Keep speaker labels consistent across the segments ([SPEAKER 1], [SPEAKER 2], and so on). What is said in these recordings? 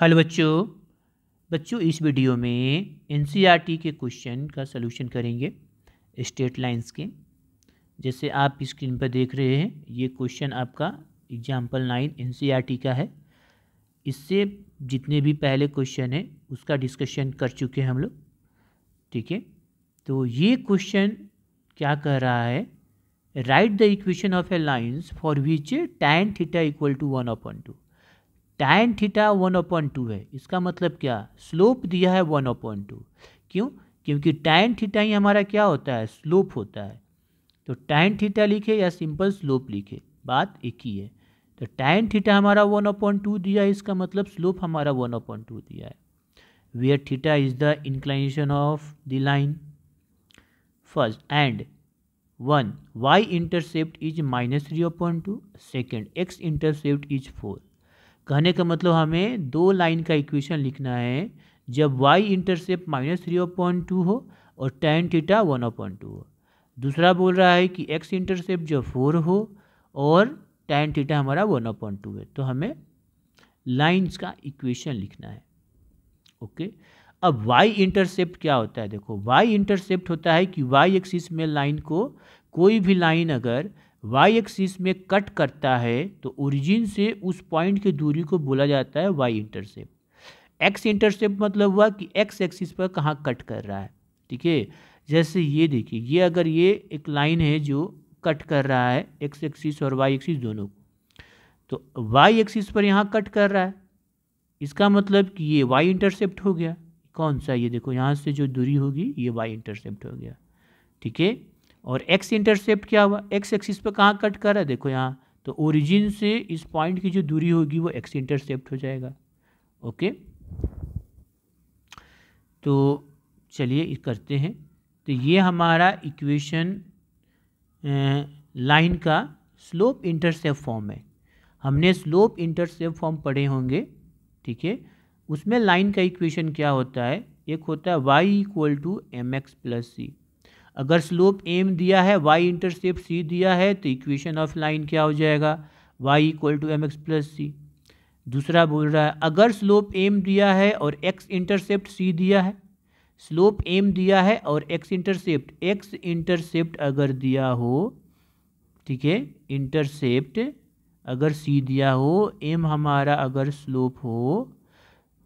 [SPEAKER 1] Hello बच्चों। इस video में एनसीईआरटी के क्वेश्चन का सलूशन करेंगे स्ट्रेट लाइंस के। जैसे आप स्क्रीन पर देख रहे हैं, ये क्वेश्चन आपका एग्जाम्पल 9 एनसीईआरटी का है। इससे जितने भी पहले क्वेश्चन है उसका डिस्कशन कर चुके हैं हम लोग, ठीक है। तो ये क्वेश्चन क्या कह रहा है, write the equation of a lines for which tan theta equal to 1/2। tan theta 1/2 है, इसका मतलब क्या, स्लोप दिया है 1/2। क्यों? क्योंकि tan थीटा ही हमारा क्या होता है, स्लोप होता है। तो tan थीटा लिखे या सिंपल स्लोप लिखे, बात एक ही है। तो tan थीटा हमारा 1/2 दिया है, इसका मतलब स्लोप हमारा 1/2 दिया है। Where theta is the inclination of the line first and 1 y intercept is -3/2, second x intercept is 4। कहने का मतलब हमें दो लाइन का इक्वेशन लिखना है जब y इंटरसेप्ट -3/2 हो और tan थीटा 1/2 हो। दूसरा बोल रहा है कि x इंटरसेप्ट जब 4 हो और tan थीटा हमारा 1/2 है। तो हमें लाइंस का इक्वेशन लिखना है, ओके। अब y इंटरसेप्ट क्या होता है, देखो y इंटरसेप्ट होता है कि y एक्सिस में लाइन को, कोई भी लाइन अगर y एक्सिस में कट करता है तो ओरिजिन से उस पॉइंट की दूरी को बोला जाता है y इंटरसेप्ट। x इंटरसेप्ट मतलब हुआ कि x एक्सिस पर कहाँ कट कर रहा है, ठीक है। जैसे ये देखिए, ये अगर ये एक लाइन है जो कट कर रहा है x एक्सिस और y एक्सिस दोनों को, तो y एक्सिस पर यहाँ कट कर रहा है, इसका मतलब कि ये y इंटरसेप्ट हो गया। कौन सा, ये देखो यहाँ से जो दूरी होगी ये y इंटरसेप्ट हो गया, ठीक है। और x इंटरसेप्ट क्या हुआ, x एक्सिस पे कहाँ कट कर रहा है, देखो यहाँ, तो ओरिजिन से इस पॉइंट की जो दूरी होगी वो x इंटरसेप्ट हो जाएगा, ओके। तो चलिए करते हैं। तो ये हमारा इक्वेशन लाइन का स्लोप इंटरसेप्ट फॉर्म है। हमने स्लोप इंटरसेप्ट फॉर्म पढ़े होंगे, ठीक है। उसमें लाइन का इक्वेशन क्या होता है, एक होता है y equal to mx plus c. अगर स्लोप m दिया है, y इंटरसेप्ट c दिया है, तो इक्वेशन ऑफ लाइन क्या हो जाएगा, y equal to mx plus c. दूसरा बोल रहा है अगर स्लोप m दिया है और x इंटरसेप्ट c दिया है, स्लोप m दिया है और x इंटरसेप्ट अगर दिया हो, ठीक है, इंटरसेप्ट अगर c दिया हो, m हमारा अगर स्लोप हो,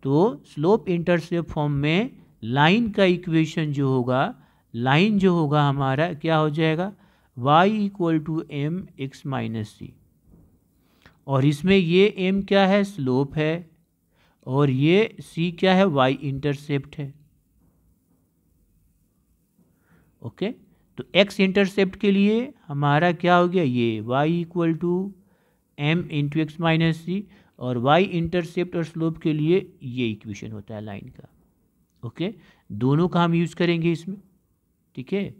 [SPEAKER 1] तो स्लोप इंटरसेप्ट फॉर्म में लाइन का इक्वेशन जो होगा, लाइन जो होगा हमारा क्या हो जाएगा, y equal to m x minus c. और इसमें ये m क्या है, स्लोप है, और ये c क्या है, y इंटरसेप्ट है, ओके। तो x इंटरसेप्ट के लिए हमारा क्या हो गया, ये y equal to m into x minus c, और y इंटरसेप्ट और स्लोप के लिए ये इक्वेशन होता है लाइन का, ओके। दोनों का हम यूज़ करेंगे इसमें, ठीक है।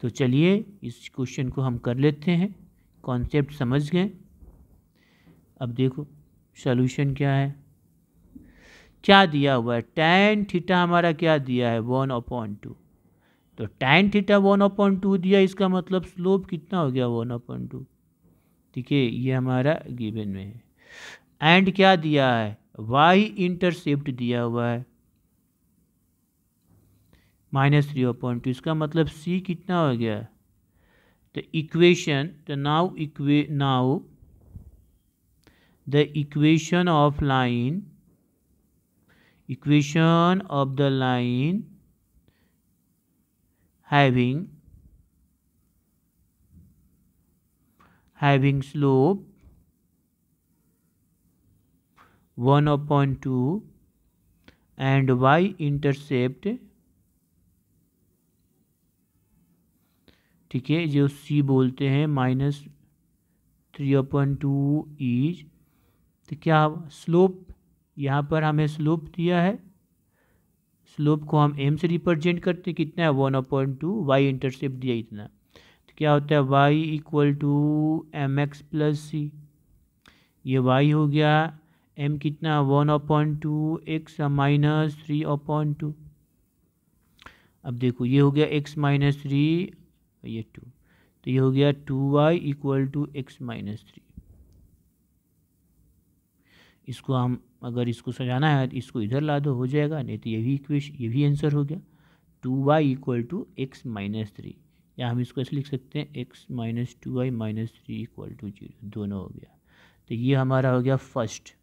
[SPEAKER 1] तो चलिए इस क्वेश्चन को हम कर लेते हैं, कॉन्सेप्ट समझ गए। अब देखो सॉल्यूशन क्या है, क्या दिया हुआ है, tan थीटा हमारा क्या दिया है, 1/2। तो tan थीटा 1/2 दिया, इसका मतलब स्लोप कितना हो गया, 1/2, ठीक है। ये हमारा गिवन में है। एंड क्या दिया है, y इंटरसेप्ट दिया हुआ है -3/2, इसका मतलब c कितना हो गया। तो इक्वेशन, तो now the equation of the line having slope 1/2 and y intercept, ठीक है, जो c बोलते हैं -3/2 इज, तो क्या स्लोप, यहाँ पर हमें स्लोप दिया है, स्लोप को हम m से रिप्रेजेंट करते हैं, कितना है 1/2, y इंटरसेप्ट दिया इतना, तो क्या होता है y equal to mx plus c. ये y हो गया, m कितना 1/2 x माइनस 3/2। अब देखो ये हो गया x माइनस 3, ये 2, तो ये हो गया 2y equal to x minus 3। इसको हम अगर इसको सजाना है तो इसको इधर ला दो, हो जाएगा, नहीं तो ये भी आंसर हो गया 2y equal to x minus 3, या हम इसको ऐसे लिख सकते हैं x minus 2y minus 3 equal to 0, दोनों हो गया। तो ये हमारा हो गया फर्स्ट,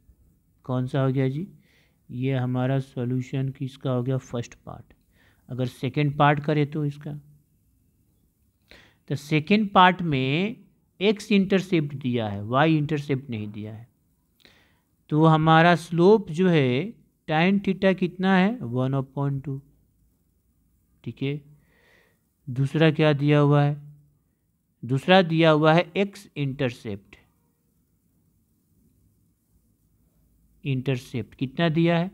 [SPEAKER 1] कौन सा हो गया जी, ये हमारा सॉल्यूशन किसका हो गया, फर्स्ट पार्ट। अगर सेकेंड पार्ट करें तो इसका, तो सेकेंड पार्ट में x इंटरसेप्ट दिया है, y इंटरसेप्ट नहीं दिया है, तो हमारा स्लोप जो है tan थीटा कितना है 1/2, ठीक है। दूसरा क्या दिया हुआ है, दूसरा दिया हुआ है x इंटरसेप्ट, इंटरसेप्ट कितना दिया है,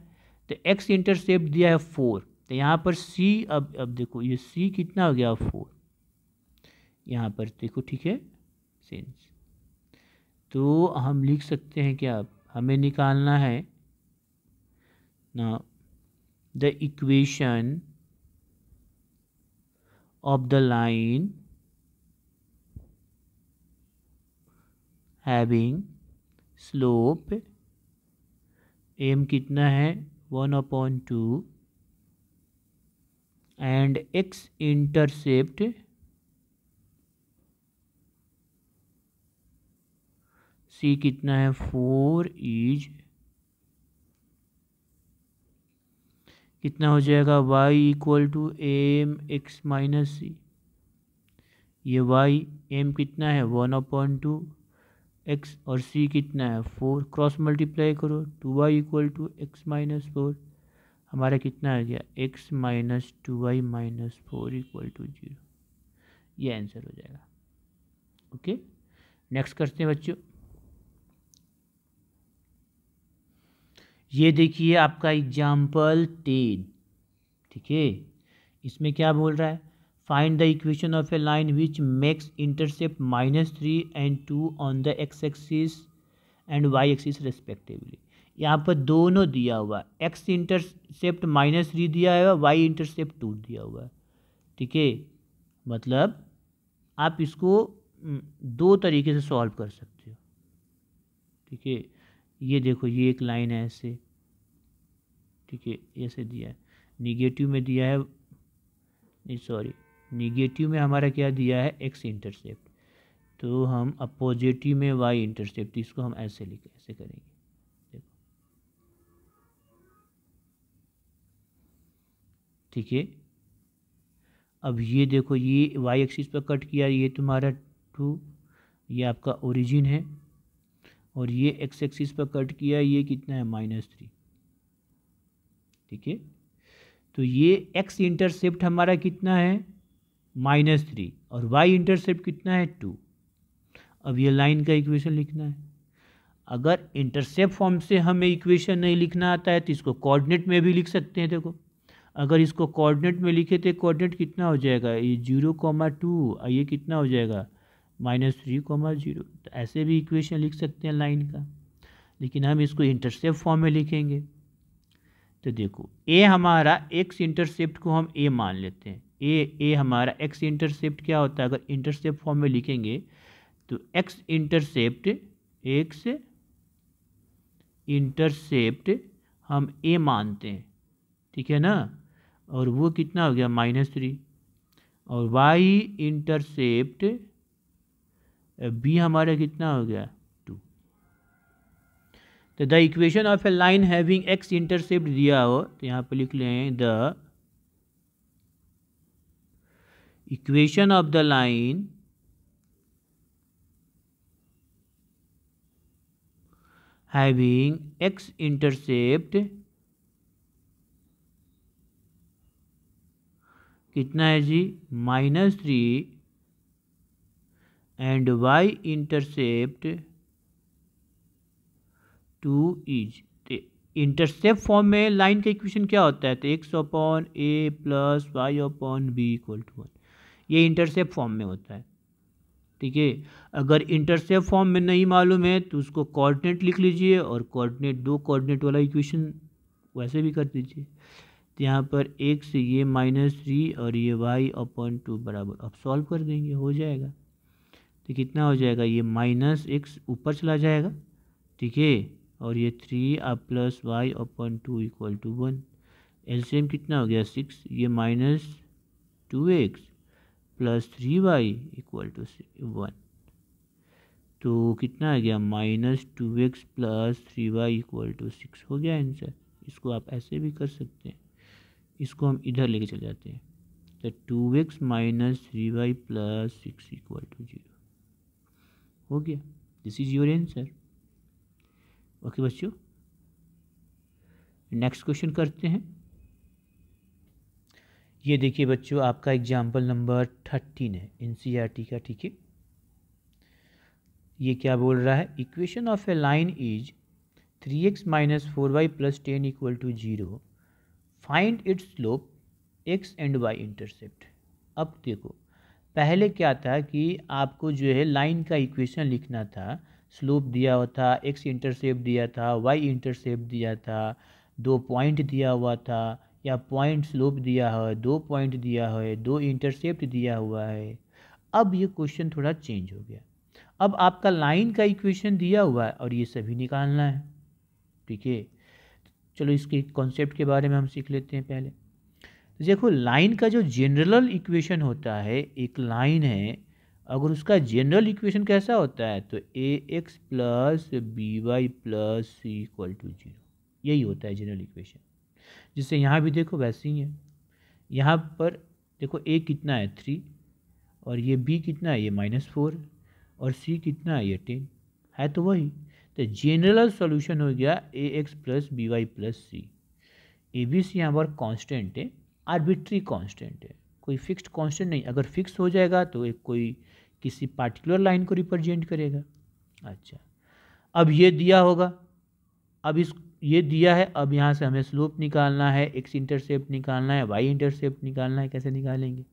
[SPEAKER 1] तो x इंटरसेप्ट दिया है 4, तो यहाँ पर c, अब देखो ये c कितना हो गया 4, यहाँ पर देखो, ठीक है, सेंस। तो हम लिख सकते हैं क्या, हमें निकालना है ना the equation of the line having slope m कितना है 1/2 एंड x इंटरसेप्ट c कितना है 4 इज कितना हो जाएगा y equal to m x minus c, ये y m कितना है 1/2 x और c कितना है 4, क्रॉस मल्टीप्लाई करो 2y equal to x minus 4, हमारा कितना आ गया x minus 2y minus 4 equal to 0, ये आंसर हो जाएगा। ओके, नेक्स्ट करते हैं बच्चों। ये देखिए आपका एग्जाम्पल 10, ठीक है, इसमें क्या बोल रहा है, find the equation of a line which makes intercept -3 and 2 on the x axis and y axis respectively. यहाँ पर दोनों दिया हुआ है, x इंटरसेप्ट -3 दिया है, y इंटरसेप्ट 2 दिया हुआ है, ठीक है। मतलब आप इसको दो तरीके से सॉल्व कर सकते हो, ठीक है। ये देखो, ये एक लाइन है ऐसे, ठीक है, ऐसे दिया है, निगेटिव में दिया है, नहीं सॉरी, निगेटिव में हमारा क्या दिया है x इंटरसेप्ट, तो हम अब पॉजिटिव में y इंटरसेप्ट, इसको हम ऐसे लिखें, ऐसे करेंगे, देखो, ठीक है। अब ये देखो, ये y एक्सिस पर कट किया, ये तुम्हारा 2, ये आपका ओरिजिन है, और ये x एक्सिस पर कट किया, ये कितना है -3, ठीक है। तो ये x इंटरसेप्ट हमारा कितना है -3 और y इंटरसेप्ट कितना है 2। अब ये लाइन का इक्वेशन लिखना है। अगर इंटरसेप्ट फॉर्म से हमें इक्वेशन नहीं लिखना आता है तो इसको कोऑर्डिनेट में भी लिख सकते हैं। देखो, अगर इसको कोऑर्डिनेट में लिखे तो कोऑर्डिनेट कितना हो जाएगा, ये 0,2, ये कितना हो जाएगा -3,0। तो ऐसे भी इक्वेशन लिख सकते हैं लाइन का, लेकिन हम इसको इंटरसेप्ट फॉर्म में लिखेंगे। तो देखो, ए हमारा एक्स इंटरसेप्ट को हम ए मान लेते हैं, ए हमारा एक्स इंटरसेप्ट क्या होता है, अगर इंटरसेप्ट फॉर्म में लिखेंगे तो एक्स इंटरसेप्ट हम ए मानते हैं, ठीक है ना, और वो कितना हो गया -3, और वाई इंटरसेप्ट बी हमारा कितना हो गया 2। तो the equation of a line having x intercept दिया हो तो यहाँ पे लिख लें the equation of the line having x intercept कितना है जी -3 and y intercept 2 is. Intercept form में लाइन का इक्वेशन क्या होता है, तो x/a plus y/b equal to 1, ये इंटरसेप्ट फॉर्म में होता है, ठीक है। अगर इंटरसेप्ट फॉर्म में नहीं मालूम है तो उसको कोऑर्डिनेट लिख लीजिए, और कोऑर्डिनेट 2 कोऑर्डिनेट वाला इक्वेशन वैसे भी कर दीजिए। तो यहाँ पर x ये -3 और ये y/2 बराबर, अब सॉल्व कर देंगे, हो जाएगा। तो कितना हो जाएगा, ये -x ऊपर चला जाएगा, ठीक है, और ये 3 अब plus y upon 2 equal to 1। LCM कितना हो गया 6, ये -2x plus 3y equal to 1, तो कितना आ गया -2x plus 3y equal to 6 हो गया आंसर। इसको आप ऐसे भी कर सकते हैं, इसको हम इधर लेके चले जाते हैं, तो 2x minus 3y plus 6 equal to 0 हो गया। This is your answer. Okay बच्चों, नेक्स्ट क्वेश्चन करते हैं। ये देखिए बच्चों, आपका एग्जाम्पल नंबर 13 है एनसीईआरटी का, ठीक है। ये क्या बोल रहा है, equation of a line is 3x minus 4y plus 10 equal to 0, find its slope x and y intercept. अब देखो, पहले क्या था कि आपको जो है लाइन का इक्वेशन लिखना था, स्लोप दिया हुआ था, x इंटरसेप्ट दिया था, y इंटरसेप्ट दिया था, 2 पॉइंट दिया हुआ था, या पॉइंट स्लोप दिया है, 2 पॉइंट दिया है, 2 इंटरसेप्ट दिया हुआ है। अब ये क्वेश्चन थोड़ा चेंज हो गया, अब आपका लाइन का इक्वेशन दिया हुआ है और ये सभी निकालना है, ठीक है। चलो इसके कॉन्सेप्ट के बारे में हम सीख लेते हैं पहले। देखो, लाइन का जो जनरल इक्वेशन होता है, एक लाइन है, अगर उसका जनरल इक्वेशन कैसा होता है, तो ax plus b y plus c equal to 0, यही होता है जनरल इक्वेशन। जिससे यहाँ भी देखो वैसे ही है, यहाँ पर देखो a कितना है 3, और ये b कितना है, ये -4, और c कितना है, ये 10 है, तो वही। तो जनरल सॉल्यूशन हो गया ax plus b y plus c. A b c यहाँ पर कॉन्स्टेंट है, आर्बिट्री कांस्टेंट है, कोई फिक्स्ड कांस्टेंट नहीं। अगर फिक्स हो जाएगा तो एक कोई किसी पार्टिकुलर लाइन को रिप्रेजेंट करेगा। अच्छा, अब ये दिया होगा, अब इस ये दिया है, अब यहाँ से हमें स्लोप निकालना है, एक्स इंटरसेप्ट निकालना है, वाई इंटरसेप्ट निकालना है। कैसे निकालेंगे,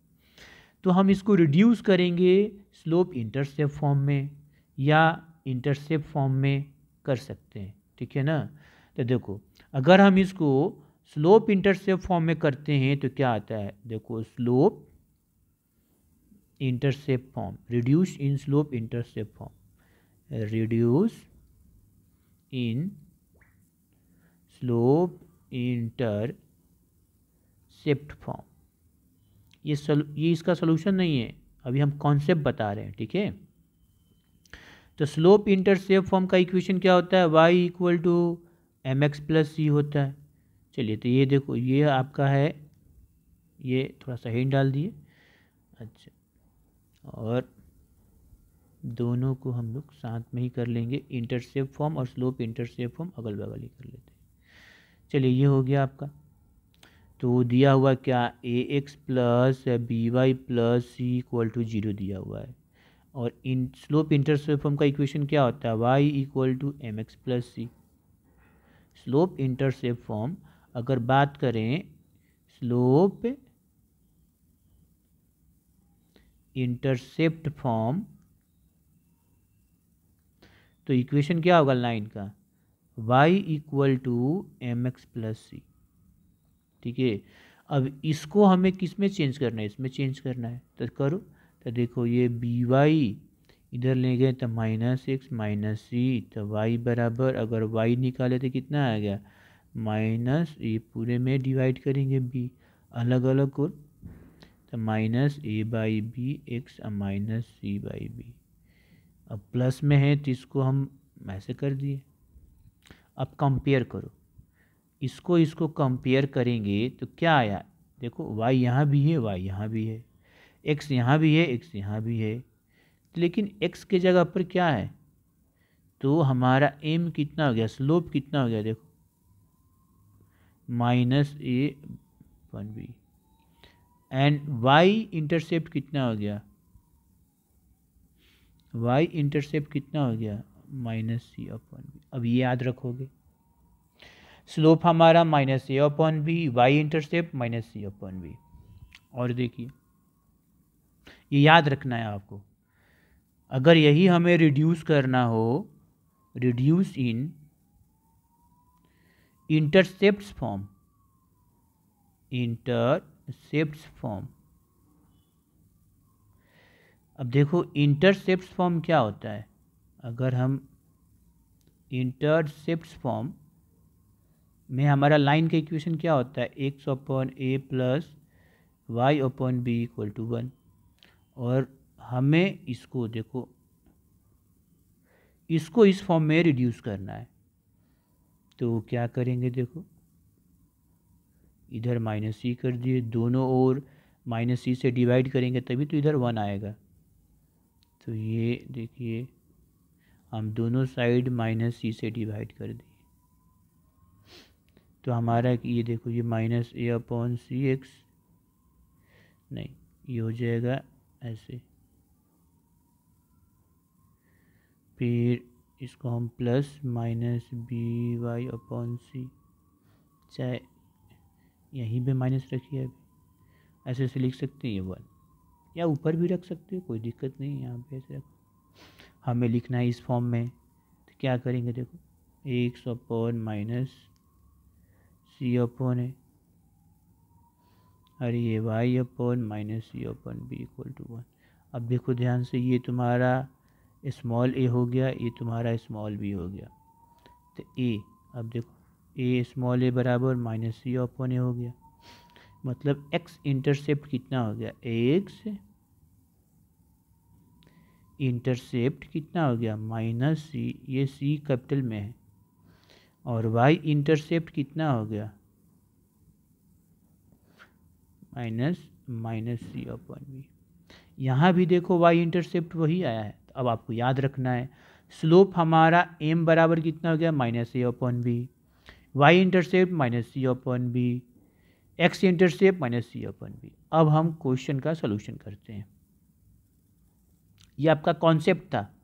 [SPEAKER 1] तो हम इसको रिड्यूस करेंगे स्लोप इंटरसेप्ट फॉर्म में या इंटरसेप्ट फॉर्म में कर सकते हैं, ठीक है ना। तो देखो, अगर हम इसको स्लोप इंटरसेप्ट फॉर्म में करते हैं तो क्या आता है, देखो slope intercept form, reduce in slope intercept form, reduce in slope intercept form. ये इसका सोल्यूशन नहीं है, अभी हम कॉन्सेप्ट बता रहे हैं, ठीक है। तो स्लोप इंटरसेप्ट फॉर्म का इक्वेशन क्या होता है, y equal to m x plus c होता है। चलिए, तो ये देखो, ये आपका है, ये थोड़ा सा हिंट डाल दिए। अच्छा, और दोनों को हम लोग साथ में ही कर लेंगे, इंटरसेप्ट फॉर्म और स्लोप इंटरसेप्ट फॉर्म अगल बगल ही कर लेते हैं। चलिए, ये हो गया आपका। तो दिया हुआ क्या, a x plus b y plus c equal to 0 दिया हुआ है, और इन स्लोप इंटरसेप्ट फॉर्म का इक्वेशन क्या होता है, y equal to m x plus c. Slope intercept form अगर बात करें, स्लोप इंटरसेप्ट फॉर्म, तो इक्वेशन क्या होगा लाइन का, y equal to m x plus c, ठीक है। अब इसको हमें किस में चेंज करना है, इसमें चेंज करना है, तो करो। तो देखो, ये बी वाई इधर ले गए तो -x माइनस सी, तो y बराबर, अगर y निकाले तो कितना आ गया, माइनस, ये पूरे में डिवाइड करेंगे b अलग अलग को, तो -a/b x माइनस c/b। अब प्लस में है तो इसको हम ऐसे कर दिए। अब कंपेयर करो, इसको कंपेयर करेंगे तो क्या आया, देखो y यहाँ भी है, y यहाँ भी है, x यहाँ भी है, x यहाँ भी है, लेकिन x के जगह पर क्या है, तो हमारा m कितना हो गया, स्लोप कितना हो गया, देखो -a/b, एंड y इंटरसेप्ट कितना हो गया, y इंटरसेप्ट कितना हो गया, -c/b। अब ये याद रखोगे, स्लोप हमारा -a/b, y इंटरसेप्ट -c/b। और देखिए, ये याद रखना है आपको, अगर यही हमें रिड्यूस करना हो, reduce in intercepts form, intercepts form. अब देखो, इंटरसेप्ट्स फॉर्म क्या होता है, अगर हम इंटरसेप्ट फॉर्म में हमारा लाइन का इक्वेशन क्या होता है, x upon a plus y upon b equal to 1। और हमें इसको देखो, इसको इस फॉर्म में रिड्यूस करना है। तो क्या करेंगे, देखो इधर माइनस सी कर दिए, दोनों ओर माइनस सी से डिवाइड करेंगे तभी तो इधर 1 आएगा। तो ये देखिए हम दोनों साइड माइनस सी से डिवाइड कर दिए, तो हमारा ये देखो ये minus a upon c x, नहीं ये हो जाएगा ऐसे, फिर इसको हम plus minus b y upon c, चाहे यहीं पे माइनस रखिए, अभी ऐसे ऐसे लिख सकते हैं ये 1, या ऊपर भी रख सकते हो, कोई दिक्कत नहीं है, यहाँ पे ऐसे रखो। हमें लिखना है इस फॉर्म में, तो क्या करेंगे, देखो x upon minus c upon है, और ये y upon minus c upon b equal to 1। अब देखो ध्यान से, ये तुम्हारा स्मॉल ए हो गया, ये तुम्हारा स्मॉल बी हो गया। तो ए, अब देखो ए स्मॉल ए बराबर माइनस सी अपॉन ए हो गया, मतलब एक्स इंटरसेप्ट कितना हो गया, एक्स इंटरसेप्ट कितना हो गया माइनस सी, ये सी कैपिटल में है, और वाई इंटरसेप्ट कितना हो गया माइनस सी अपॉन बी। यहाँ भी देखो वाई इंटरसेप्ट वही आया है। तो अब आपको याद रखना है, स्लोप हमारा एम बराबर कितना हो गया minus a upon b, y intercept minus c upon b, x intercept minus c upon b. अब हम क्वेश्चन का सलूशन करते हैं। ये आपका कॉन्सेप्ट था,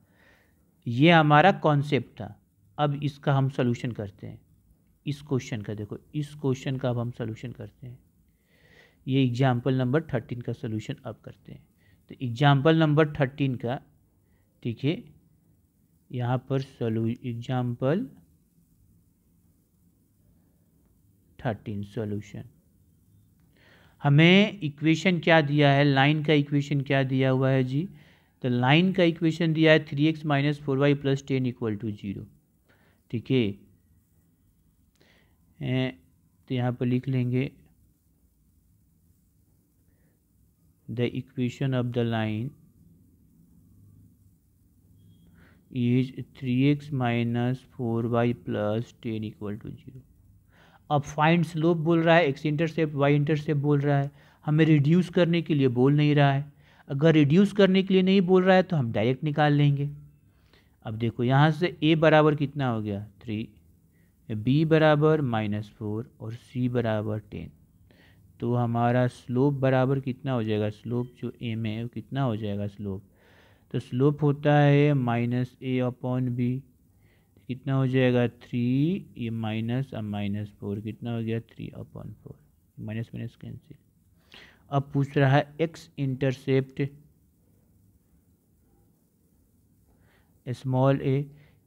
[SPEAKER 1] ये हमारा कॉन्सेप्ट था। अब इसका हम सलूशन करते हैं, इस क्वेश्चन का। देखो इस क्वेश्चन का अब हम सलूशन करते हैं। ये एग्जाम्पल नंबर 13 का सलूशन अब करते हैं। तो एग्जाम्पल नंबर 13 का, ठीक है, यहाँ पर एग्जाम्पल 13 सॉल्यूशन। हमें इक्वेशन क्या दिया है, लाइन का इक्वेशन क्या दिया हुआ है जी, तो लाइन का इक्वेशन दिया है 3x minus 4y plus 10 equal to 0। ठीक है, तो यहाँ पर लिख लेंगे the equation of the line is 3x minus 4y plus 10 equal to 0। अब फाइंड स्लोप बोल रहा है, एक्स इंटरसेप्ट वाई इंटरसेप्ट बोल रहा है, हमें रिड्यूस करने के लिए बोल नहीं रहा है। अगर रिड्यूस करने के लिए नहीं बोल रहा है तो हम डायरेक्ट निकाल लेंगे। अब देखो यहाँ से a बराबर कितना हो गया 3, b बराबर -4 और c बराबर 10। तो हमारा स्लोप बराबर कितना हो जाएगा, स्लोप जो m है वो कितना हो जाएगा स्लोप, तो स्लोप होता है -a अपॉन बी, कितना हो जाएगा 3, ये माइनस अब -4 कितना हो गया 3 अपॉन 4, माइनस माइनस कैंसिल। अब पूछ रहा है एक्स इंटरसेप्ट स्मॉल ए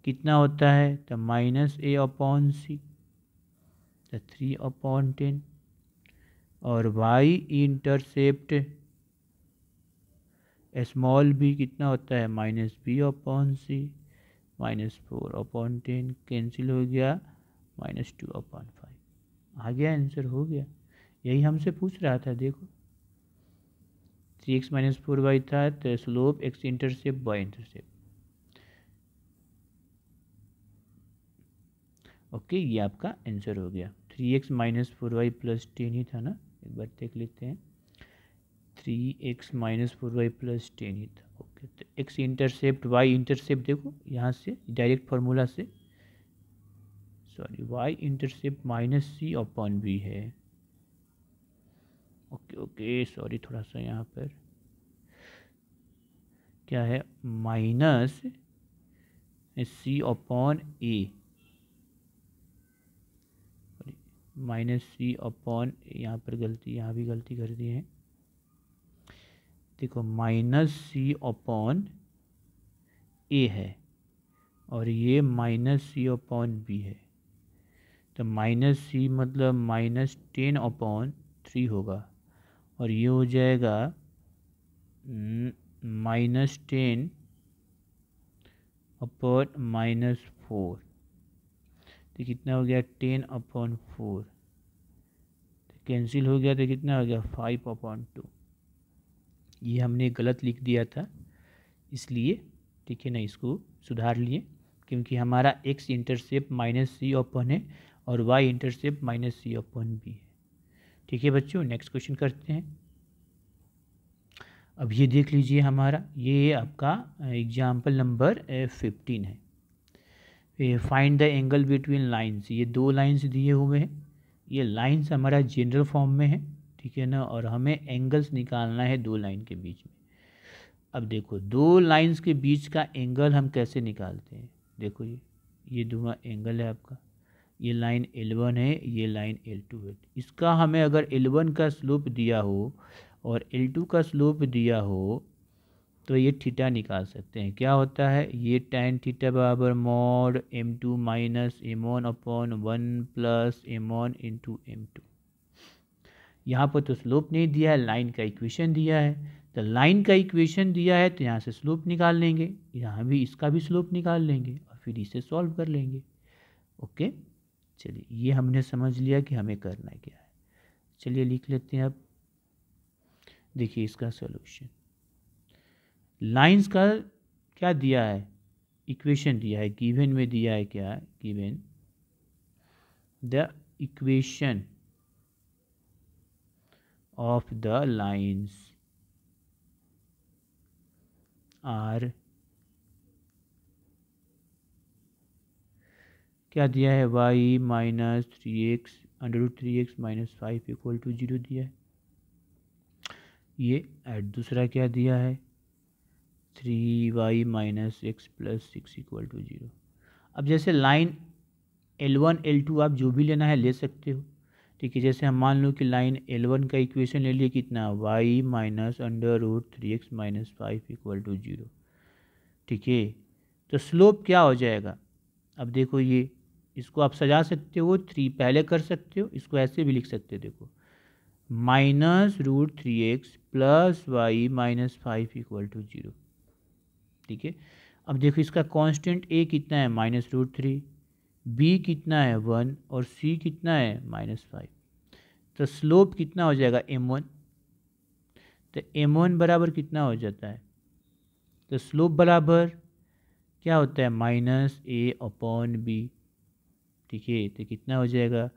[SPEAKER 1] कितना होता है, तो -a अपॉन सी, तो 3 अपॉन 10, और वाई इंटरसेप्ट स्मॉल बी कितना होता है -b अपॉन सी, -4 अपॉन 10 कैंसिल हो गया, -2 अपॉन 5। आ गया आंसर, हो गया। यही हमसे पूछ रहा था, देखो 3x माइनस 4y था, तो slope x intercept y intercept. Okay, ये आपका आंसर हो गया। 3x माइनस 4y प्लस 10 ही था ना, एक बार देख लेते हैं। 3x माइनस 4y प्लस 10 ही था। ओके, तो x इंटरसेप्ट y इंटरसेप्ट देखो यहाँ से डायरेक्ट फार्मूला से, sorry y intercept -c upon b है। ओके ओके, सॉरी थोड़ा सा यहाँ पर क्या है, -c upon a, -c upon, यहाँ पर गलती, यहाँ भी गलती कर दी है। देखो -c अपॉन a है और ये -c अपॉन b है, तो -c मतलब -10 अपॉन 3 होगा, और ये हो जाएगा -10 अपॉन -4। तो कितना हो गया 10/4, तो कैंसिल हो गया तो कितना हो गया 5/2। ये हमने गलत लिख दिया था इसलिए, ठीक है ना, इसको सुधार लिए, क्योंकि हमारा x इंटरसेप्ट -c/n है और y इंटरसेप्ट -c/b है। ठीक है बच्चों, नेक्स्ट क्वेश्चन करते हैं। अब ये देख लीजिए हमारा, ये आपका एग्जाम्पल नंबर 15 है। Find the angle between lines, ये दो लाइंस दिए हुए हैं, ये लाइंस हमारा जनरल फॉर्म में है, ठीक है ना, और हमें एंगल्स निकालना है दो लाइन के बीच में। अब देखो दो लाइंस के बीच का एंगल हम कैसे निकालते हैं। देखो ये दोनों एंगल है आपका, ये लाइन L1 है, ये लाइन L2 है। इसका हमें अगर L1 का स्लोप दिया हो और L2 का स्लोप दिया हो तो ये थीटा निकाल सकते हैं। क्या होता है, ये tan थीटा बराबर mod m2 minus m1/1 plus m1 into m2। यहाँ पर तो स्लोप नहीं दिया है, लाइन का इक्वेशन दिया है, तो लाइन का इक्वेशन दिया है तो यहाँ से स्लोप निकाल लेंगे, यहाँ भी इसका भी स्लोप निकाल लेंगे और फिर इसे सॉल्व कर लेंगे। ओके, चलिए ये हमने समझ लिया कि हमें करना क्या है। चलिए लिख लेते हैं अब। देखिए इसका सॉल्यूशन, लाइंस का क्या दिया है, इक्वेशन दिया है, गिवन में दिया है क्या, given the equation of the lines are, क्या दिया है, y minus 3x √3x minus 5 equal to 0 दिया है ये। एड दूसरा क्या दिया है, 3y minus x plus 6 equal to 0। अब जैसे लाइन L1 L2 आप जो भी लेना है ले सकते हो, ठीक है। जैसे हम मान लो कि लाइन L1 का इक्वेशन ले लिए कितना, y minus √3x minus 5 equal to 0, ठीक है। तो स्लोप क्या हो जाएगा, अब देखो ये, इसको आप सजा सकते हो, 3 पहले कर सकते हो, इसको ऐसे भी लिख सकते हो, देखो -√3x plus y minus 5 equal to 0, ठीक है। अब देखो इसका कांस्टेंट a कितना है -√3, b कितना है 1 और c कितना है -5, तो स्लोप कितना हो जाएगा m1, तो m1 बराबर कितना हो जाता है, तो स्लोप बराबर क्या होता है -a/b, ठीक है। तो कितना हो जाएगा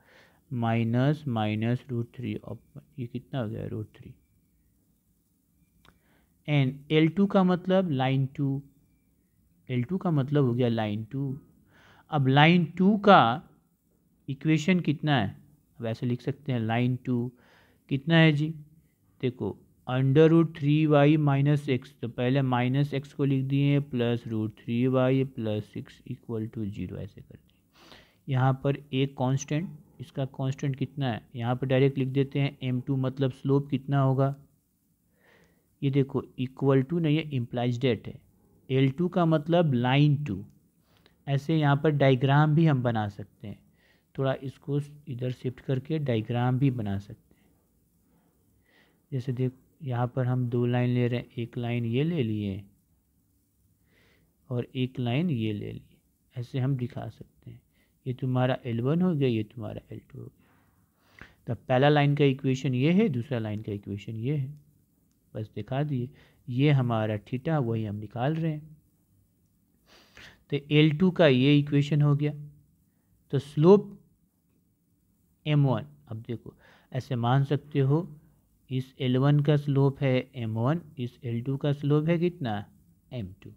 [SPEAKER 1] -√3, ये कितना हो गया √3। एंड L2 का मतलब लाइन 2, L2 का मतलब हो गया लाइन 2। अब लाइन 2 का इक्वेशन कितना है, अब ऐसे लिख सकते हैं, लाइन 2 कितना है जी, देखो √3y माइनस एक्स, तो पहले माइनस एक्स को लिख दिए plus √3y plus 6 equal to 0, ऐसे कर दिए। यहाँ पर एक कांस्टेंट, इसका कांस्टेंट कितना है, यहाँ पर डायरेक्ट लिख देते हैं m2, मतलब स्लोप कितना होगा, ये देखो इक्वल टू नहीं है, इम्प्लाइज डेट है, L2 का मतलब लाइन 2। ऐसे यहाँ पर डायग्राम भी हम बना सकते हैं, थोड़ा इसको इधर शिफ्ट करके डायग्राम भी बना सकते हैं। जैसे देख यहाँ पर हम दो लाइन ले रहे हैं, एक लाइन ये ले लिए और एक लाइन ये ले लिए, ऐसे हम दिखा सकते हैं। ये तुम्हारा L1 हो गया, ये तुम्हारा L2 हो गया। तो पहला लाइन का इक्वेशन ये है, दूसरा लाइन का इक्वेशन ये है, बस दिखा दिए। ये हमारा थीटा वही हम निकाल रहे हैं। तो L2 का ये इक्वेशन हो गया, तो स्लोप m1, अब देखो ऐसे मान सकते हो, इस L1 का स्लोप है m1, इस L2 का स्लोप है कितना m2।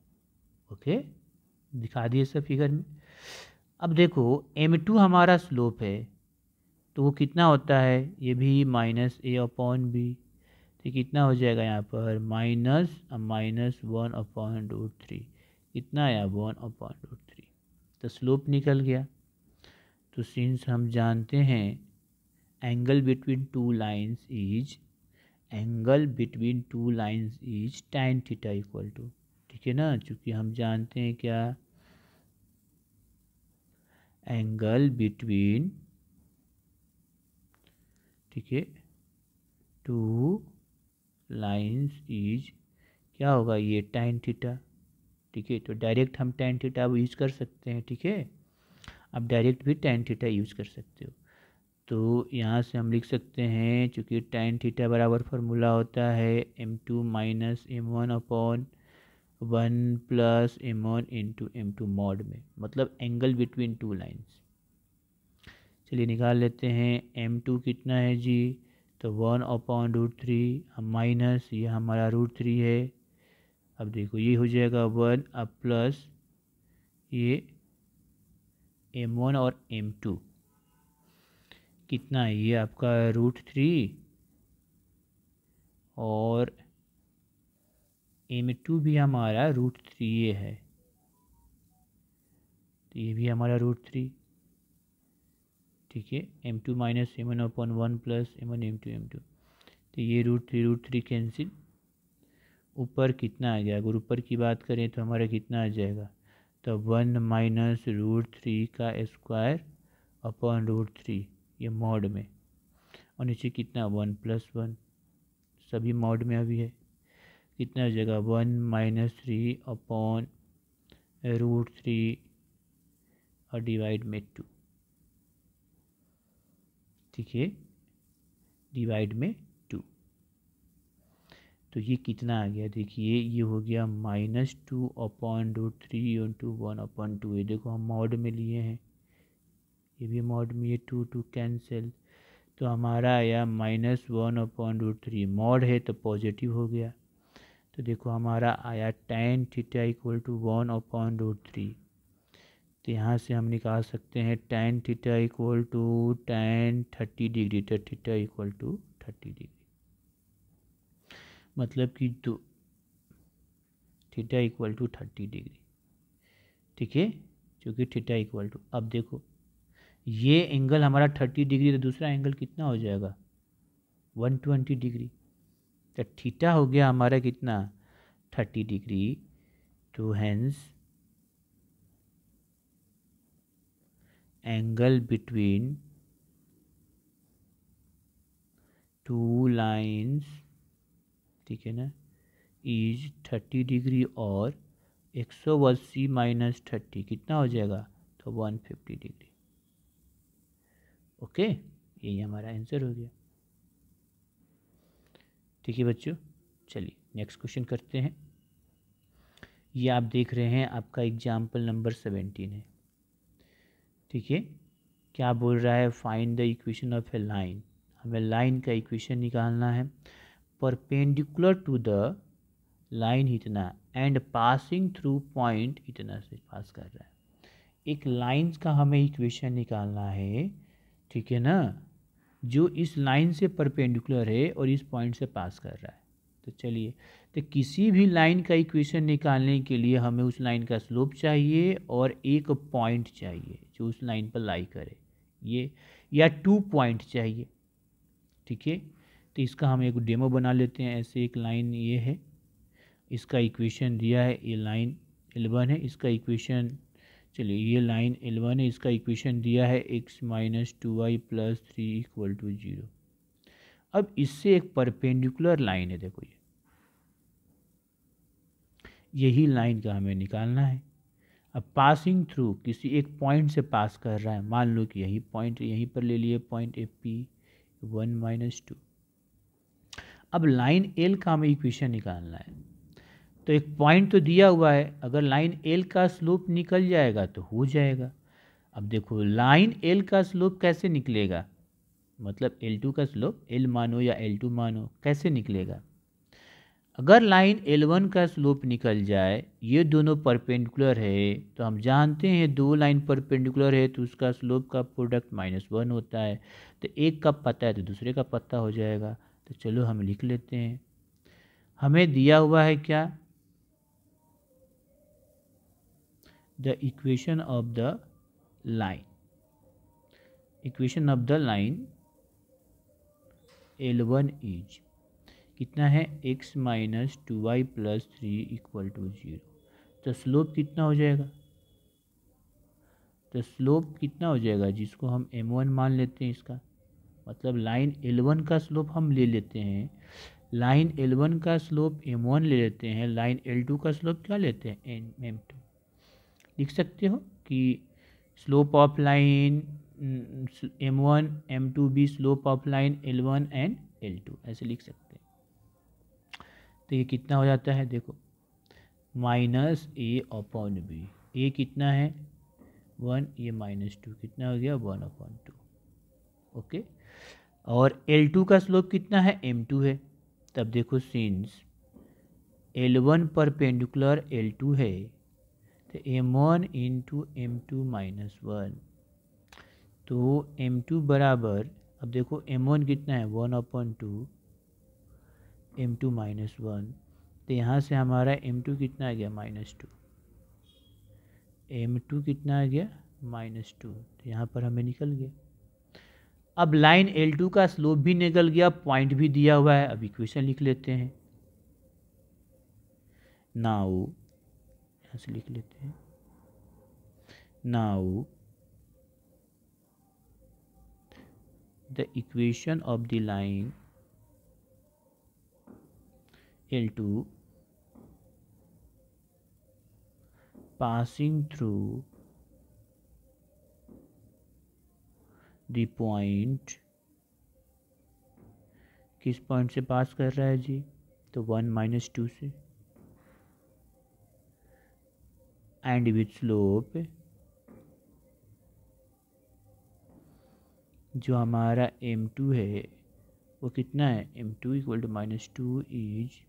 [SPEAKER 1] ओके, दिखा दिए सब फिगर में। अब देखो m2 हमारा स्लोप है, तो वो कितना होता है, ये भी -a/b, तो कितना हो जाएगा यहाँ पर -1/√3, कितना आया 1/√3, तो स्लोप निकल गया। तो सिंस हम जानते हैं angle between two lines is, angle between two lines is tan theta equal to, ठीक है ना, चूँकि हम जानते हैं क्या, एंगल बिटवीन, ठीक है, टू लाइंस इज क्या होगा, ये tan थीटा, ठीक है। तो डायरेक्ट हम tan थीटा अब यूज कर सकते हैं, ठीक है। आप डायरेक्ट भी tan थीटा यूज़ कर सकते हो। तो यहाँ से हम लिख सकते हैं, चूँकि tan थीटा बराबर फार्मूला होता है m2 minus m1 upon 1 plus m1 into m2 mod में, मतलब एंगल बिटवीन टू लाइन्स। चलिए निकाल लेते हैं। m2 कितना है जी, तो 1/√3 माइनस ये हमारा √3 है। अब देखो ये हो जाएगा 1 अब प्लस ये m1 और m2 कितना है, ये आपका √3 और m2 भी हमारा √3 है, तो ये भी हमारा √3, ठीक है। m2 minus m1 upon 1 plus m1 m2, तो ये √3 कैंसिल। ऊपर कितना आ गया, अगर ऊपर की बात करें तो हमारा कितना आ जाएगा, तो 1 माइनस √3 का स्क्वायर अपॉन √3, ये मॉड में, और नीचे कितना 1 प्लस 1, सभी मॉड में अभी है। कितना हो जाएगा 1 माइनस 3 अपॉन √3 और डिवाइड में 2, ठीक है, डिवाइड में 2। तो ये कितना आ गया, देखिए ये हो गया -2 अपॉन √3 इंटू 1 अपॉन 2। ये देखो हम मॉड में लिए हैं, ये भी मॉड में, ये 2 कैंसिल, तो हमारा आया -1 अपॉन √3, मॉड है तो पॉजिटिव हो गया। तो देखो हमारा आया tan theta equal to 1 upon √3। तो यहाँ से हम निकाल सकते हैं tan theta equal to tan 30 degree, तो थीटा इक्वल टू 30 डिग्री, मतलब कि थीटा इक्वल टू 30 डिग्री, ठीक है, क्योंकि थीटा इक्वल टू, अब देखो ये एंगल हमारा 30 डिग्री, तो दूसरा एंगल कितना हो जाएगा 120 डिग्री, तो थीटा हो गया हमारा कितना 30 डिग्री। तो hence angle between two lines, ठीक है ना, इज 30 डिग्री, और 180 माइनस 30 कितना हो जाएगा, तो 150 डिग्री। ओके, यही हमारा आंसर हो गया, ठीक है बच्चों। चलिए नेक्स्ट क्वेश्चन करते हैं। ये आप देख रहे हैं आपका एग्जाम्पल नंबर 17 है, ठीक है। क्या बोल रहा है, find the equation of a line, हमें लाइन का इक्वेशन निकालना है। परपेंडिकुलर टू द लाइन इतना एंड पासिंग थ्रू पॉइंट इतना से पास कर रहा है। एक लाइन का हमें इक्वेशन निकालना है, ठीक है ना, जो इस लाइन से परपेंडिकुलर है और इस पॉइंट से पास कर रहा है। तो चलिए, तो किसी भी लाइन का इक्वेशन निकालने के लिए हमें उस लाइन का स्लोप चाहिए और एक पॉइंट चाहिए जो उस लाइन पर लाई करे, ये या 2 पॉइंट चाहिए, ठीक है। तो इसका हम एक डेमो बना लेते हैं। ऐसे एक लाइन ये है, इसका इक्वेशन दिया है, ये लाइन L1 है, इसका इक्वेशन, चलिए ये लाइन L1 है, इसका इक्वेशन दिया है x minus 2y plus 3 equal to 0। अब इससे एक परपेंडिकुलर लाइन है, देखो यही लाइन का हमें निकालना है। अब पासिंग थ्रू किसी एक पॉइंट से पास कर रहा है, मान लो कि यही पॉइंट यहीं पर ले लिए, पॉइंट AP 1 माइनस 2। अब लाइन L का हमें इक्वेशन निकालना है। तो एक पॉइंट तो दिया हुआ है, अगर लाइन L का स्लोप निकल जाएगा तो हो जाएगा। अब देखो लाइन L का स्लोप कैसे निकलेगा, मतलब L2 का स्लोप, L मानो या L2 मानो, कैसे निकलेगा। अगर लाइन L1 का स्लोप निकल जाए, ये दोनों परपेंडिकुलर है, तो हम जानते हैं दो लाइन परपेंडिकुलर है तो उसका स्लोप का प्रोडक्ट -1 होता है। तो एक का पता है तो दूसरे का पता हो जाएगा। तो चलो हम लिख लेते हैं। हमें दिया हुआ है क्या, the equation of the line, equation of the line L1 is कितना है, x minus 2y plus 3 equal to 0। तो स्लोप कितना हो जाएगा, तो स्लोप कितना हो जाएगा, जिसको हम m1 मान लेते हैं, इसका मतलब लाइन L1 का स्लोप हम ले लेते हैं, लाइन L1 का स्लोप m1 ले लेते हैं, लाइन L2 का स्लोप क्या लेते हैं, m2। लिख सकते हो कि slope of line M1 M2 भी slope of line L1 and L2 ऐसे लिख सकते हैं। तो ये कितना हो जाता है, देखो माइनस ए अपॉन बी, ए कितना है 1, ये -2 कितना हो गया 1/2। ओके, और L2 का स्लोप कितना है M2 है। तब देखो सिंस L1 परपेंडिकुलर L2 है तो M1 इंटू M2 -1, तो M2 बराबर, अब देखो M1 कितना है 1/2, M2 -1, तो यहाँ से हमारा M2 कितना आ गया -2, M2 कितना आ गया -2, तो यहाँ पर हमें निकल गया। अब लाइन L2 का स्लोप भी निकल गया, पॉइंट भी दिया हुआ है। अब इक्वेशन लिख लेते हैं, नाउ यहाँ से लिख लेते हैं, now the equation of the line L2 passing through the point, किस पॉइंट से पास कर रहा है जी, तो 1 - 2 से, एंड विथ स्लोप, जो हमारा M2 है वो कितना है, M2 इक्वल टू -2 इज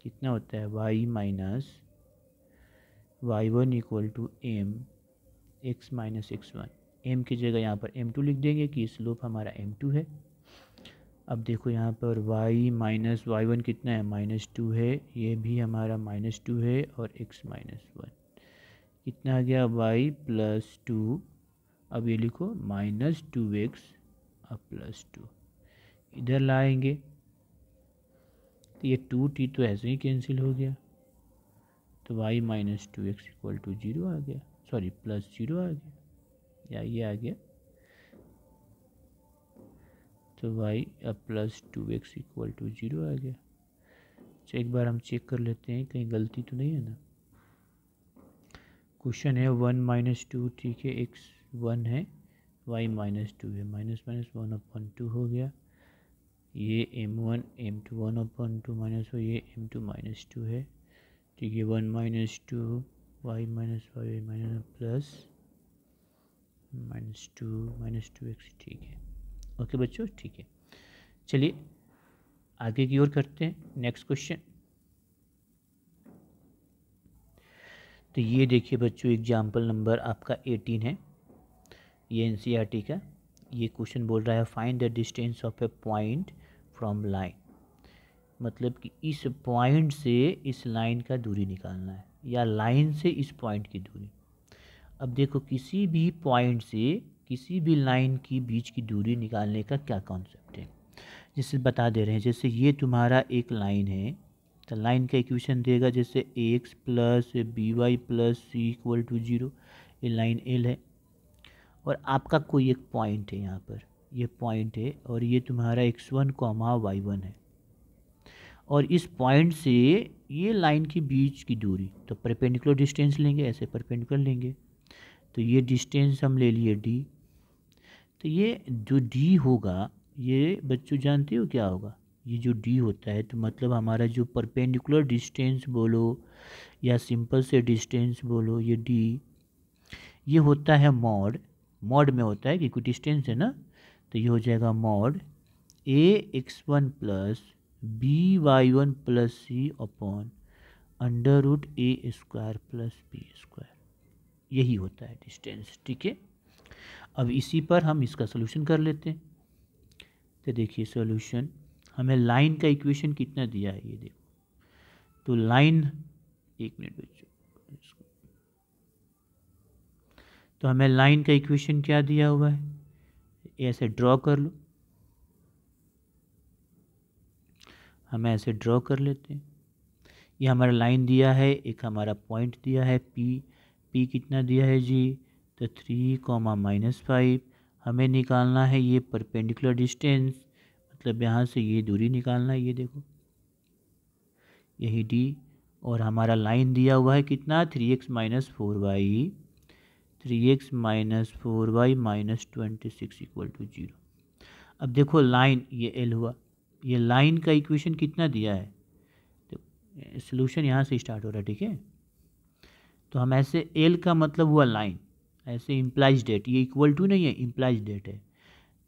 [SPEAKER 1] कितना होता है y - y1 equal to m x - x1। m की जगह यहाँ पर M2 लिख देंगे कि स्लोप हमारा M2 है। अब देखो यहाँ पर y - y1 कितना है -2 है, ये भी हमारा -2 है, और x - 1 कितना आ गया y + 2, अब ये लिखो -2x अब +2, इधर लाएंगे तो ये 2t तो ऐसे ही कैंसिल हो गया, तो y - 2x इक्वल टू 0 आ गया, सॉरी +0 आ गया, या ये आ गया, तो y अब +2x इक्वल टू 0 आ गया। तो एक बार हम चेक कर लेते हैं कहीं गलती तो नहीं है ना। क्वेश्चन है 1 - 2, ठीक है, x 1 है, y -2 है, -1/2 हो गया, ये M1 M2 1/2 ये M2 -2 है, ठीक है, 1 - 2 y - y प्लस -2x, ठीक है। ओके बच्चों, ठीक है, चलिए आगे की ओर करते हैं नेक्स्ट क्वेश्चन। तो ये देखिए बच्चों, एग्जाम्पल नंबर आपका 18 है, ये NCERT का। ये क्वेश्चन बोल रहा है find the distance of A point from line, मतलब कि इस पॉइंट से इस लाइन का दूरी निकालना है, या लाइन से इस पॉइंट की दूरी। अब देखो किसी भी पॉइंट से किसी भी लाइन की बीच की दूरी निकालने का क्या कॉन्सेप्ट है, जैसे बता दे रहे हैं। जैसे ये तुम्हारा एक लाइन है, तो लाइन का इक्वेशन देगा जैसे ax + by + c equal to 0, ये लाइन L है, और आपका कोई एक पॉइंट है, यहाँ पर ये पॉइंट है, और ये तुम्हारा x1, y1 है, और इस पॉइंट से ये लाइन के बीच की दूरी, तो परपेंडिकुलर डिस्टेंस लेंगे, ऐसे परपेंडिकुलर लेंगे, तो ये डिस्टेंस हम ले लिए d। तो ये जो d होगा, ये बच्चों जानते हो क्या होगा, ये जो d होता है, तो मतलब हमारा जो परपेंडिकुलर डिस्टेंस बोलो या सिंपल से डिस्टेंस बोलो, ये d ये होता है मॉड, मॉड में होता है क्योंकि डिस्टेंस है ना, तो ये हो जाएगा mod ax1 + by1 + c upon √a² + b², यही होता है डिस्टेंस, ठीक है। अब इसी पर हम इसका सोल्यूशन कर लेते हैं। तो देखिए सोल्यूशन, हमें लाइन का इक्वेशन कितना दिया है, ये देखो, तो लाइन, एक मिनट बच्चों, तो हमें लाइन का इक्वेशन क्या दिया हुआ है, ऐसे ड्रॉ कर लो, हम ऐसे ड्रॉ कर लेते हैं। ये हमारा लाइन दिया है, एक हमारा पॉइंट दिया है p कितना दिया है जी, तो 3, -5, हमें निकालना है ये परपेंडिकुलर डिस्टेंस, मतलब यहाँ से ये दूरी निकालना है, ये देखो यही d, और हमारा लाइन दिया हुआ है कितना 3x - 4y, 3x minus 4y minus 26 equal to 0। अब देखो लाइन ये एल हुआ, ये लाइन का इक्वेशन कितना दिया है, तो सोल्यूशन यहाँ से स्टार्ट हो रहा है, ठीक है। तो हम ऐसे एल का मतलब हुआ लाइन, ऐसे इम्प्लाइज डेट, ये इक्वल टू नहीं है, इम्प्लाइज डेट है।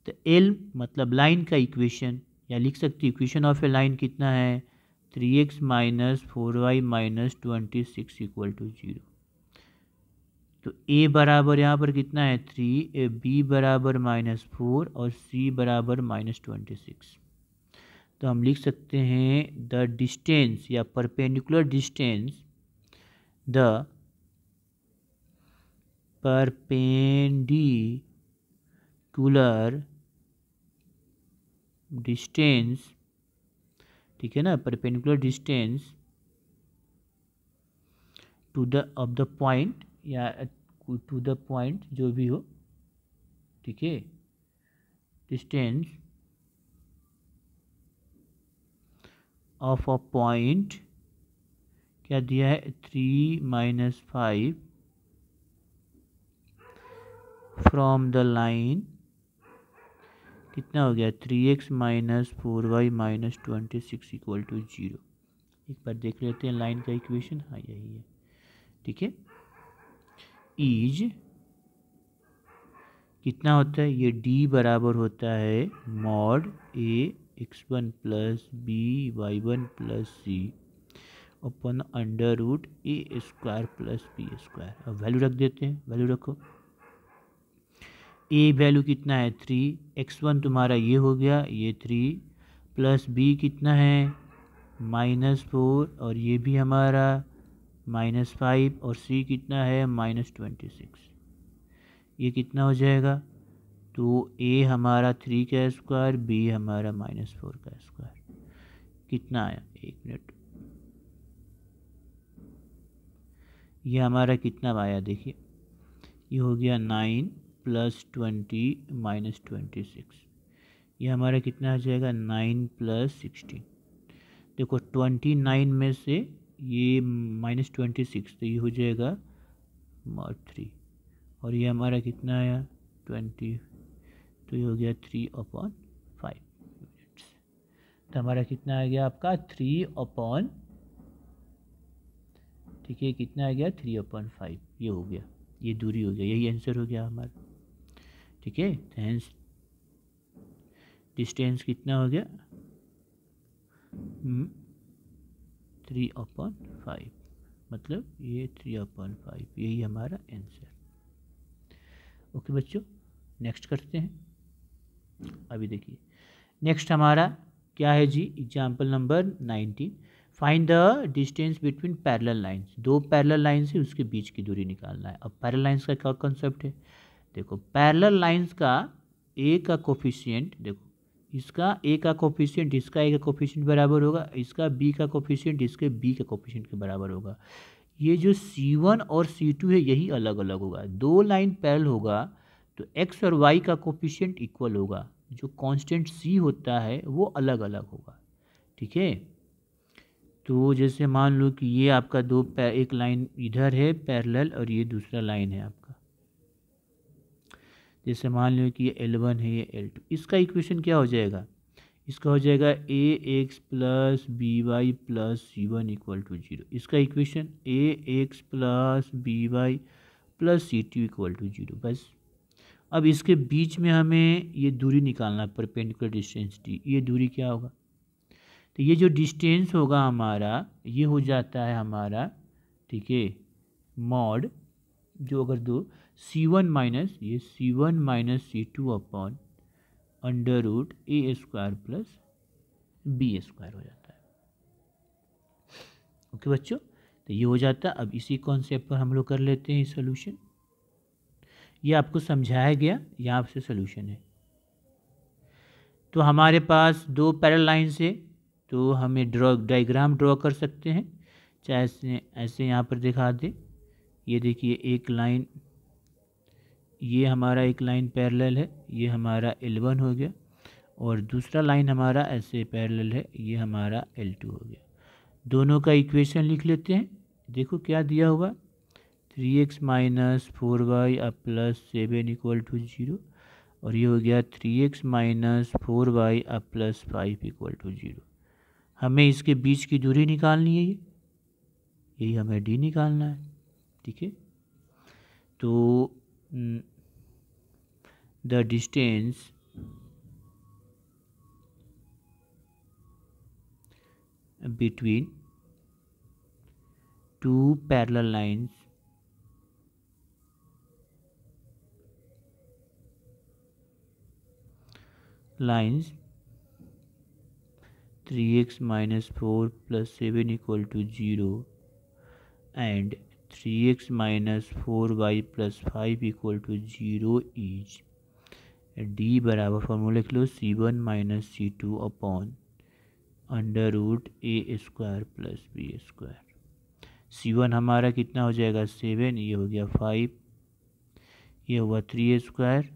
[SPEAKER 1] तो एल मतलब लाइन का इक्वेशन, या लिख सकते इक्वेशन ऑफ ए लाइन कितना है, 3x minus 4y minus 26 equal to 0। तो a बराबर यहाँ पर कितना है 3, b बराबर -4 और c बराबर -26। तो हम लिख सकते हैं द डिस्टेंस या perpendicular distance, the perpendicular distance, ठीक है ना, perpendicular distance to the of the point या टू द पॉइंट जो भी हो, ठीक है, डिस्टेंस ऑफ अ पॉइंट क्या दिया है 3 - 5 फ्रॉम द लाइन, कितना हो गया 3x minus 4y minus 26 equal to 0। एक बार देख लेते हैं लाइन का इक्वेशन, हाँ यही है, ठीक है। इज कितना होता है, ये d बराबर होता है mod a x1 plus b y1 plus c upon under root a square plus b square. अब वैल्यू रख देते हैं, वैल्यू रखो। ए वैल्यू कितना है 3, x1 तुम्हारा ये हो गया, ये 3 प्लस बी कितना है -4 और ये भी हमारा -5 और सी कितना है -26। ये कितना हो जाएगा, तो ए हमारा 3 का स्क्वायर, बी हमारा -4 का स्क्वायर, कितना आया, एक मिनट, ये हमारा कितना आया देखिए, ये हो गया 9 प्लस 20 माइनस 26, ये हमारा कितना आ जाएगा 9 प्लस 16। देखो 29 में से ये -26, तो ये हो जाएगा mod 3 और ये हमारा कितना आया 20, तो ये हो गया 3/5 मिनट्स। तो हमारा कितना आ गया आपका 3/, ठीक है, कितना आ गया 3/5, ये हो गया, ये दूरी हो गया, यही आंसर हो गया हमारा, ठीक है। हेंस डिस्टेंस कितना हो गया 3/5, मतलब ये 3/5, यही हमारा आंसर। ओके बच्चों, नेक्स्ट करते हैं। अभी देखिए नेक्स्ट हमारा क्या है जी, example number 19, find the distance between parallel lines. दो पैरेलल लाइन से उसके बीच की दूरी निकालना है। अब पैरेलल लाइंस का क्या कॉन्सेप्ट है, देखो पैरेलल लाइंस का ए का कोफिशिएंट, देखो इसका ए का कोफिशिएंट इसका ए का कोफिशिएंट बराबर होगा, इसका बी का कोफिशिएंट इसके बी का कोफिशिएंट के बराबर होगा। ये जो C1 और C2 है यही अलग अलग होगा। दो लाइन पैरेलल होगा तो x और y का कोफिशिएंट इक्वल होगा, जो कांस्टेंट C होता है वो अलग अलग होगा, ठीक है। तो जैसे मान लो कि ये आपका एक लाइन इधर है पैरेलल और ये दूसरा लाइन है आपका, जैसे मान लो कि ये L1 है ये L2, इसका इक्वेशन क्या हो जाएगा, इसका हो जाएगा ax plus by plus c1 equal to 0। इसका equation ax plus by plus c2 equal to 0, बस। अब इसके बीच में हमें ये दूरी निकालना है, परपेंडिकुलर डिस्टेंस d, ये दूरी क्या होगा, तो ये जो डिस्टेंस होगा हमारा ये हो जाता है हमारा, ठीक है, मॉड, जो अगर दो C1 माइनस ये C1 minus C2 upon under root a square plus b square हो जाता है। ओके बच्चों, तो ये हो जाता है। अब इसी कॉन्सेप्ट पर हम लोग कर लेते हैं सोल्यूशन। ये आपको समझाया गया, यहाँ से सोल्यूशन है। तो हमारे पास दो पैरेलल लाइंस है, तो हमें डायग्राम ड्रॉ कर सकते हैं, चाहे ऐसे यहाँ पर दिखा दे। ये देखिए एक लाइन, ये हमारा एक लाइन पैरेलल है, ये हमारा L1 हो गया, और दूसरा लाइन हमारा ऐसे पैरेलल है, ये हमारा L2 हो गया। दोनों का इक्वेशन लिख लेते हैं। देखो क्या दिया हुआ, 3x माइनस 4y अब प्लस 7 इक्वल टू 0, और ये हो गया 3x माइनस 4y अब प्लस 5 इक्वल टू 0। हमें इसके बीच की दूरी निकालनी है, यही हमें d निकालना है। ठीक है, तो the distance between two parallel lines 3x minus 4 plus 7 equal to 0 and 3x minus 4y plus 5 equal to 0 is d बराबर फॉर्मूला लिख लो c1 minus c2 upon under root a square plus b square. c1 हमारा कितना हो जाएगा 7, ये हो गया 5, ये हुआ 3 स्क्वायर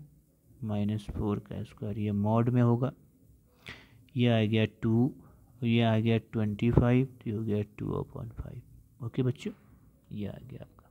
[SPEAKER 1] माइनस 4 का स्क्वायर, ये मॉड में होगा, ये आ गया 2, ये आ गया 25, ये हो गया 2/5। ओके बच्चों, ये आ गया आपका।